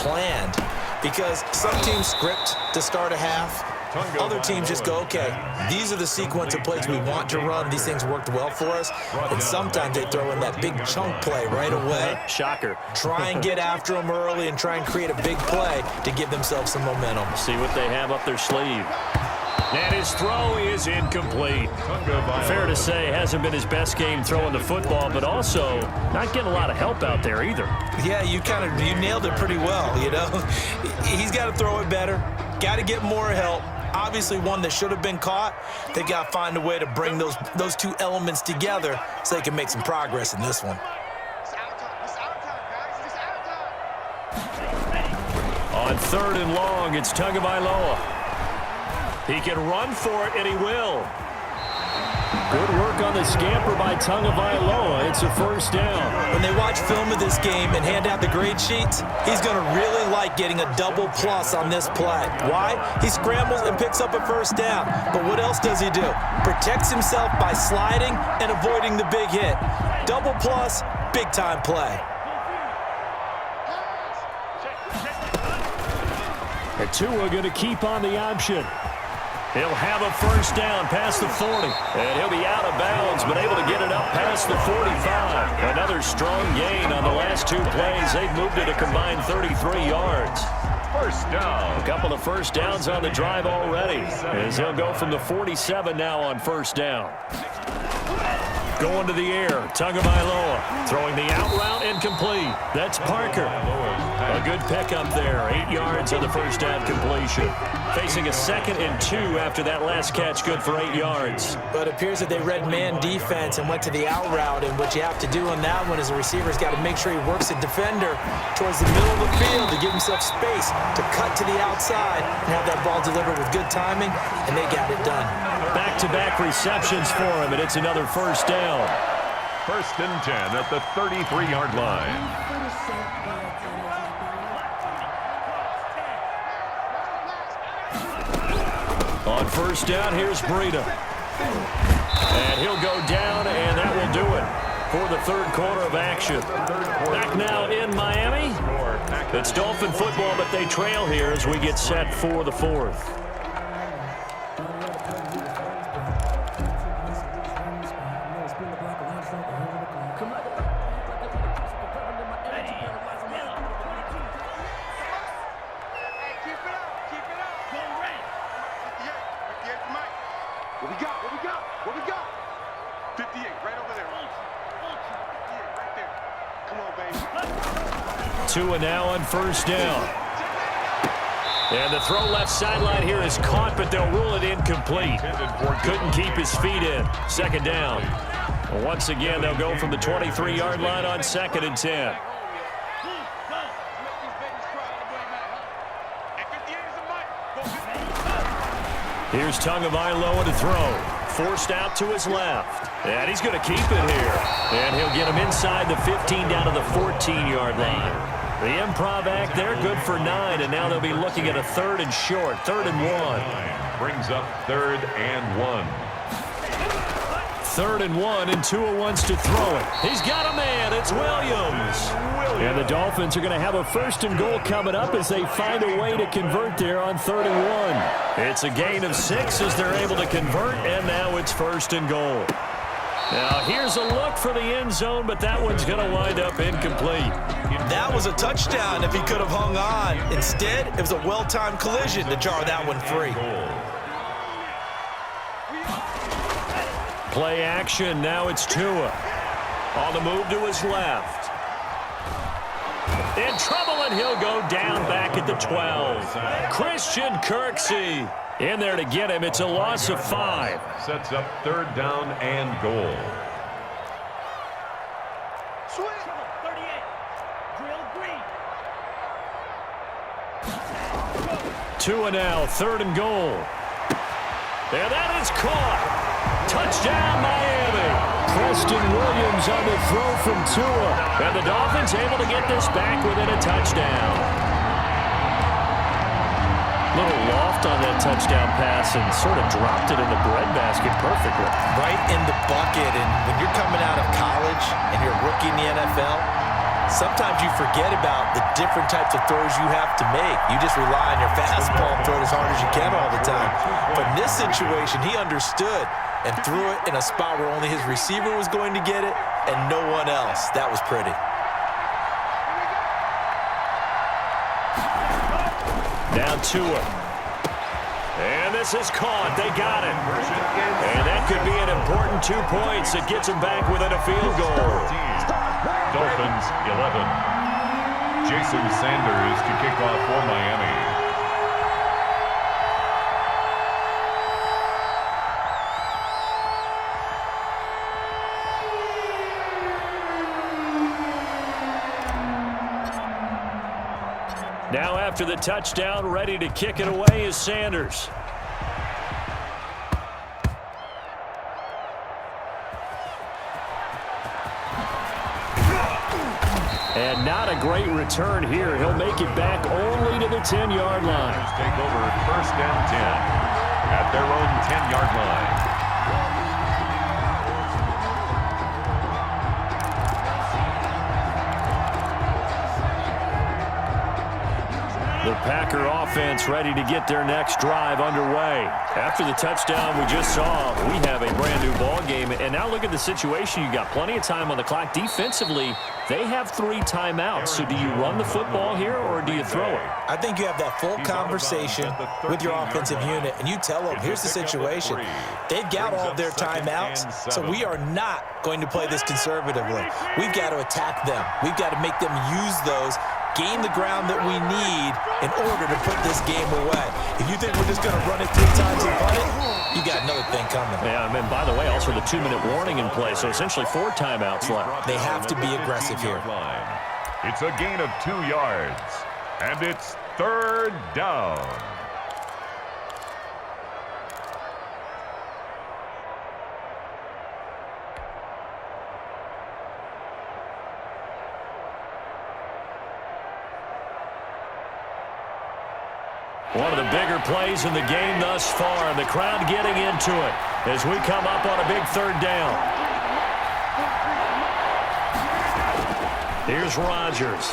planned. Because some teams script to start a half. Other teams just go, okay, these are the sequence of plays we want to run. These things worked well for us. And sometimes they throw in that big chunk play right away. Shocker. Try and get after them early and try and create a big play to give themselves some momentum. See what they have up their sleeve. And his throw is incomplete. Fair to say, hasn't been his best game throwing the football, but also not getting a lot of help out there either. Yeah, you nailed it pretty well, you know. He's got to throw it better. Got to get more help. Obviously one that should have been caught. They got to find a way to bring those two elements together so they can make some progress in this one. On 3rd and long, it's Tagovailoa. He can run for it, and he will. Good work on the scamper by Tagovailoa. It's a first down. When they watch film of this game and hand out the grade sheets, he's going to really like getting a double plus on this play. Why? He scrambles and picks up a first down. But what else does he do? Protects himself by sliding and avoiding the big hit. Double plus, big-time play. And Tua going to keep on the option. He'll have a first down past the 40. And he'll be out of bounds, but able to get it up past the 45. Another strong gain on the last two plays. They've moved it a combined 33 yards. First down. A couple of first downs on the drive already, as he'll go from the 47 now on first down. Going to the air, Tagovailoa throwing the out route incomplete. That's Parker. A good pickup there, 8 yards on the first down completion. Facing a 2nd and 2 after that last catch, good for 8 yards. But it appears that they read man defense and went to the out route, and what you have to do on that one is the receiver's got to make sure he works the defender towards the middle of the field to give himself space to cut to the outside and have that ball delivered with good timing, and they got it done. Back-to-back receptions for him, and it's another first down. 1st and 10 at the 33-yard line. On first down, here's Breida. And he'll go down, and that will do it for the 3rd quarter of action. Back now in Miami. It's Dolphin football, but they trail here as we get set for the 4th. What we got? 58, right over there. 58, right there. Come on, baby. Tua now on first down. And the throw left sideline here is caught, but they'll rule it incomplete. Couldn't keep his feet in. 2nd down. Once again, they'll go from the 23-yard line on 2nd and 10. Here's Tagovailoa to throw. Forced out to his left. And he's going to keep it here. And he'll get him inside the 15 down to the 14-yard line. The improv act there, good for 9. And now they'll be looking at a 3rd and short. 3rd and 1. Brings up 3rd and 1. 3rd and 1, and Tua wants to throw it. He's got a man. It's Williams. And the Dolphins are going to have a 1st and goal coming up as they find a way to convert there on 3rd and 1. It's a gain of 6 as they're able to convert, and now it's 1st and goal. Now here's a look for the end zone, but that one's going to wind up incomplete. That was a touchdown if he could have hung on. Instead, it was a well-timed collision to jar that one free. Play action, now it's Tua. On the move to his left. In trouble, and he'll go down back at the 12. Christian Kirksey in there to get him. It's a loss of 5. Sets up 3rd down and goal. Tua now, 3rd and goal. And that is caught. Touchdown, Miami. Preston Williams on the throw from Tua. And the Dolphins able to get this back within a touchdown. Little loft on that touchdown pass and sort of dropped it in the breadbasket perfectly. Right in the bucket. And when you're coming out of college and you're a rookie in the NFL, Sometimes you forget about the different types of throws you have to make. You just rely on your fastball and throw it as hard as you can all the time. But in this situation, he understood and threw it in a spot where only his receiver was going to get it and no one else. That was pretty. Now Tua. And this is caught. They got it. And that could be an important 2 points. It gets them back within a field goal. Dolphins 11. Jason Sanders to kick off for Miami. Now after the touchdown, ready to kick it away is Sanders. And not a great return here. He'll make it back only to the 10-yard line. Take over 1st and 10 at their own 10-yard line. The Packer offense ready to get their next drive underway. After the touchdown we just saw, we have a brand new ball game. And now look at the situation. You got plenty of time on the clock. Defensively, they have 3 timeouts. So do you run the football here or do you throw it? I think you have that full conversation with your offensive unit, and you tell them, here's the situation. They've got all of their timeouts, so we are not going to play this conservatively. We've got to attack them. We've got to make them use those, gain the ground that we need in order to put this game away. If you think we're just going to run it 3 times and punt it, you got another thing coming. Yeah, and by the way, also the 2-minute warning in play, so essentially 4 timeouts left. They have to be aggressive here. It's a gain of 2 yards, and it's 3rd down. One of the bigger plays in the game thus far, and the crowd getting into it as we come up on a big 3rd down. Here's Rodgers.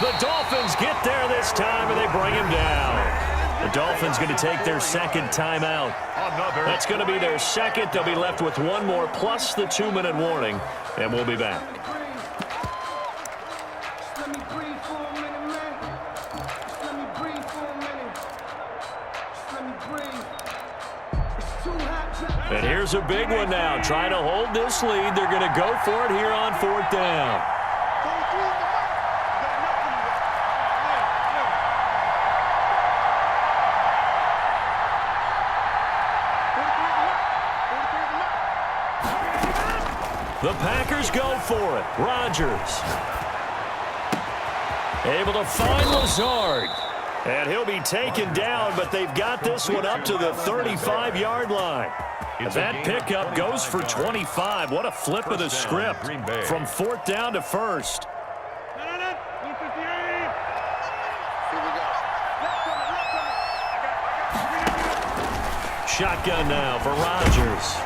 The Dolphins get there this time, and they bring him down. The Dolphins going to take their 2nd timeout. That's going to be their 2nd. They'll be left with 1 more plus the 2-minute warning, and we'll be back. And here's a big one now. Trying to hold this lead. They're going to go for it here on 4th down. The Packers go for it. Rodgers. Able to find Lazard. And he'll be taken down, but they've got this one up to the 35-yard line. That pickup goes for 25. What a flip of the script from 4th down to 1st. Shotgun now for Rodgers.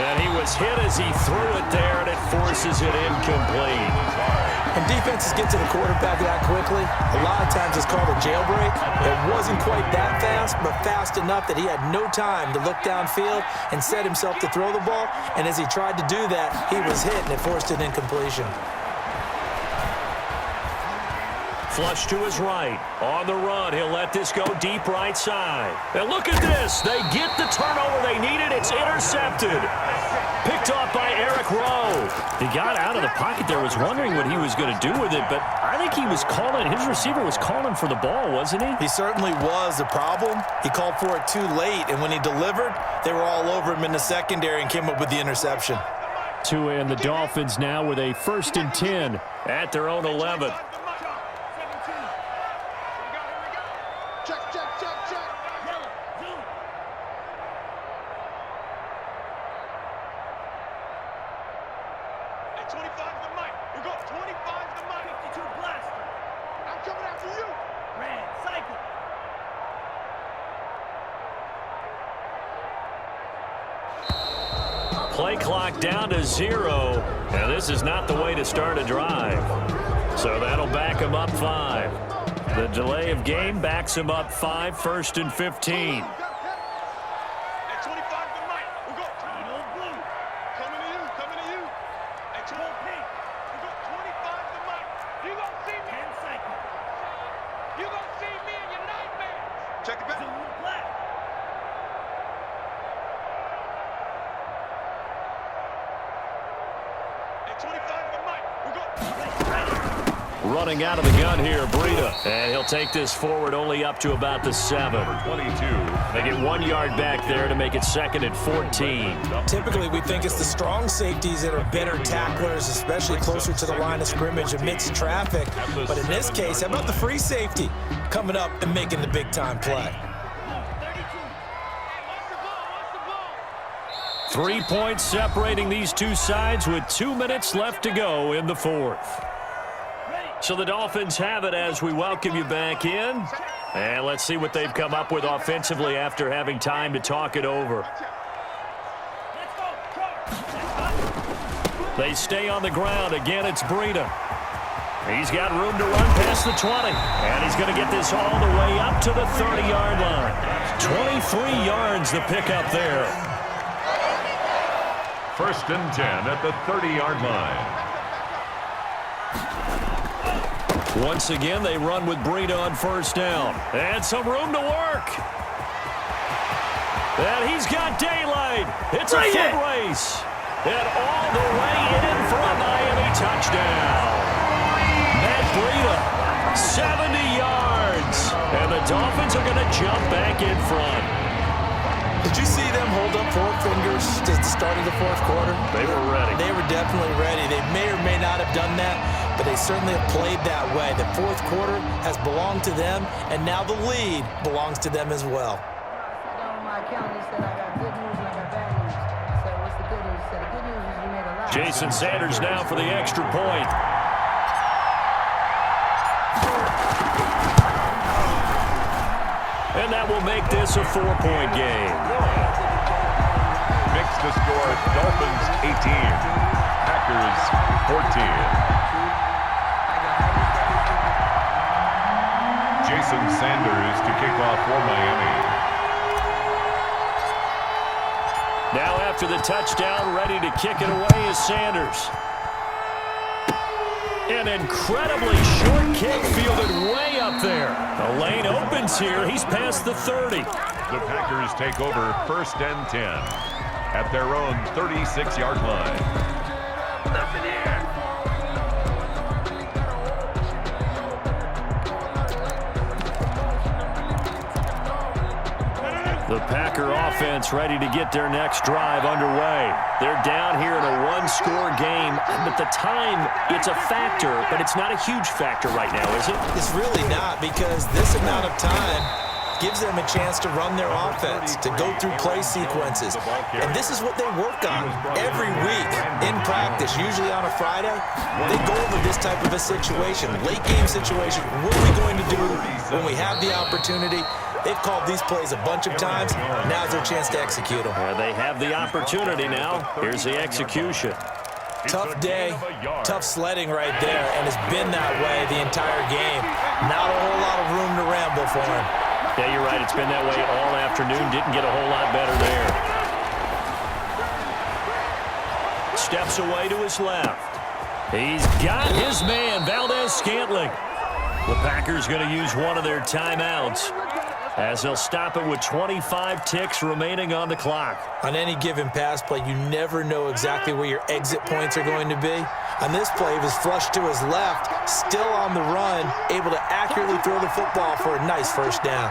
And he was hit as he threw it there, and it forces it incomplete. When defenses get to the quarterback that quickly, a lot of times it's called a jailbreak. It wasn't quite that fast, but fast enough that he had no time to look downfield and set himself to throw the ball. And as he tried to do that, he was hit, and it forced an incompletion. Flush to his right. On the run, he'll let this go deep right side. And look at this. They get the turnover they needed. It's intercepted. Picked off by Eric Rowe. He got out of the pocket there, was wondering what he was going to do with it, but I think he was calling, his receiver was calling for the ball, wasn't he? He certainly was. The problem, he called for it too late, and when he delivered, they were all over him in the secondary and came up with the interception. Tua and the Dolphins now with a 1st and 10 at their own 11. play clock down to 0. And this is not the way to start a drive. So that'll back him up 5. The delay of game backs him up 5, 1st and 15. Check it back. At 25 the mic. We'll go. Running out of the gun here, Breida. And he'll take this forward only up to about the 7. 22. They get 1 yard back there to make it 2nd and 14. Typically, we think it's the strong safeties that are better tacklers, especially closer to the line of scrimmage amidst traffic. But in this case, how about the free safety coming up and making the big-time play? 3 points separating these two sides with 2 minutes left to go in the 4th. So the Dolphins have it as we welcome you back in. And let's see what they've come up with offensively after having time to talk it over. They stay on the ground. Again, it's Breida. He's got room to run past the 20. And he's going to get this all the way up to the 30-yard line. 23 yards the pickup there. 1st and 10 at the 30-yard line. Once again, they run with Breida on 1st down. And some room to work. And he's got daylight. It's a foot race. And all the way in for a Miami touchdown. Matt Breida, 70 yards. And the Dolphins are going to jump back in front. Did you see them hold up 4 fingers at the start of the 4th quarter? They were ready. They were definitely ready. They may or may not have done that, but they certainly have played that way. The 4th quarter has belonged to them, and now the lead belongs to them as well. Jason Sanders now for the extra point. And that will make this a 4-point game. Makes the score Dolphins 18, Packers 14. Jason Sanders to kick off for Miami. Now after the touchdown, ready to kick it away is Sanders. An incredibly short kick fielded way up there. The lane opens here. He's past the 30. The Packers take over 1st and 10 at their own 36-yard line. The Packer offense ready to get their next drive underway. They're down here in a 1-score game, but the time, it's a factor, but it's not a huge factor right now, is it? It's really not, because this amount of time gives them a chance to run their offense, to go through play sequences. And this is what they work on every week in practice, usually on a Friday. They go over this type of a situation, late game situation. What are we going to do when we have the opportunity? They've called these plays a bunch of times. Now's their chance to execute them. They have the opportunity now. Here's the execution. Tough day, tough sledding right there, and it's been that way the entire game. Not a whole lot of room to ramble for him. Yeah, you're right. It's been that way all afternoon. Didn't get a whole lot better there. Steps away to his left. He's got his man, Valdez-Scantling. The Packers going to use one of their timeouts, as they'll stop it with 25 ticks remaining on the clock. On any given pass play, you never know exactly where your exit points are going to be. On this play, he was flushed to his left, still on the run, able to accurately throw the football for a nice 1st down.